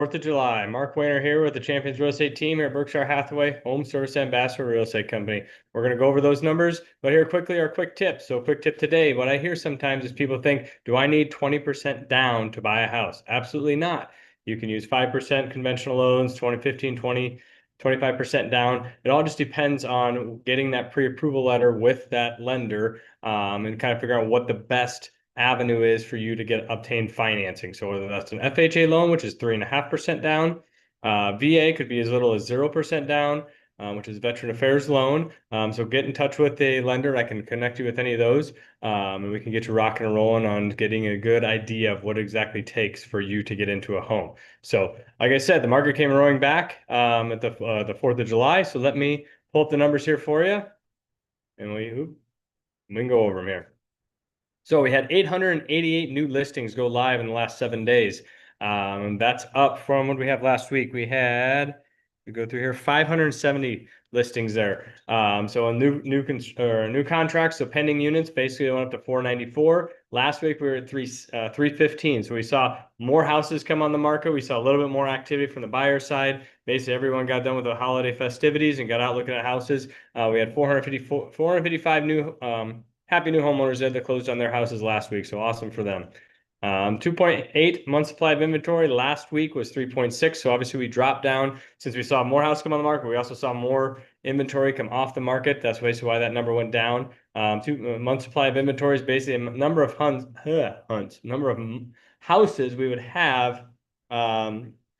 4th of July. Mark Weiner here with the Champions Real Estate team here at Berkshire Hathaway Home Service Ambassador Real Estate Company. We're going to go over those numbers, but here quickly our quick tips. So quick tip today, what I hear sometimes is people think, do I need 20% down to buy a house? Absolutely not. You can use 5% conventional loans, 20, 15, 20, 25% down. It all just depends on getting that pre-approval letter with that lender and kind of figure out what the best avenue is for you to get obtained financing. So whether that's an FHA loan, which is 3.5% down, VA could be as little as 0% down, which is Veteran Affairs loan. So get in touch with the lender. I can connect you with any of those, and we can get you rocking and rolling on getting a good idea of what exactly takes for you to get into a home. So, like I said, the market came roaring back at the 4th of July. So let me pull up the numbers here for you, and we can go over them here. So we had 888 new listings go live in the last 7 days. That's up from what we have last week. We go through here, 570 listings there. So a new contracts, so pending units basically went up to 494. Last week we were at 315. So we saw more houses come on the market. We saw a little bit more activity from the buyer side. Basically everyone got done with the holiday festivities and got out looking at houses. We had 455 new happy new homeowners that closed on their houses last week, so awesome for them. 2.8 months supply of inventory. Last week was 3.6, so obviously we dropped down since we saw more houses come on the market. We also saw more inventory come off the market. That's basically why that number went down. 2 months supply of inventory is basically a number of number of houses we would have.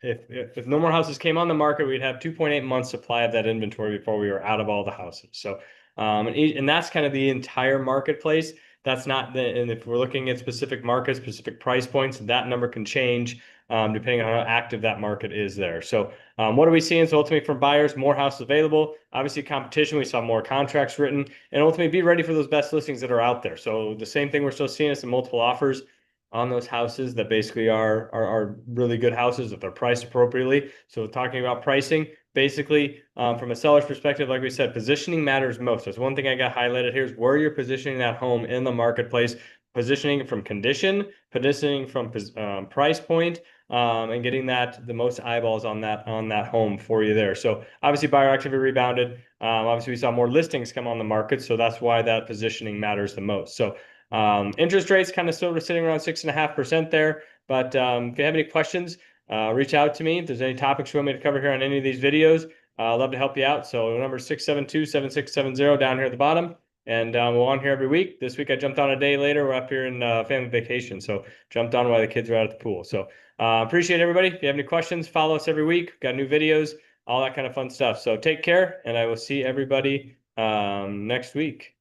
If no more houses came on the market, we'd have 2.8 months supply of that inventory before we were out of all the houses. So and that's kind of the entire marketplace. That's not and if we're looking at specific markets, specific price points, that number can change depending on how active that market is there. So what are we seeing? So ultimately from buyers, more houses available. Obviously competition, we saw more contracts written, and ultimately be ready for those best listings that are out there. So the same thing we're still seeing is some multiple offers on those houses that basically are really good houses if they're priced appropriately. So talking about pricing, basically from a seller's perspective, like we said, positioning matters most. That's one thing I got highlighted here is where you're positioning that home in the marketplace, positioning from condition, positioning from price point, and getting the most eyeballs on that home for you there. So obviously buyer activity rebounded. Obviously we saw more listings come on the market, so that's why that positioning matters the most. So interest rates kind of still sitting around 6.5% there. But if you have any questions, reach out to me. If there's any topics you want me to cover here on any of these videos, I'd love to help you out. So number 672-7670 down here at the bottom. And we're on here every week. This week I jumped on a day later. We're up here in family vacation. So jumped on while the kids were out at the pool. So appreciate everybody. If you have any questions, follow us every week. We've got new videos, all that kind of fun stuff. So take care, and I will see everybody next week.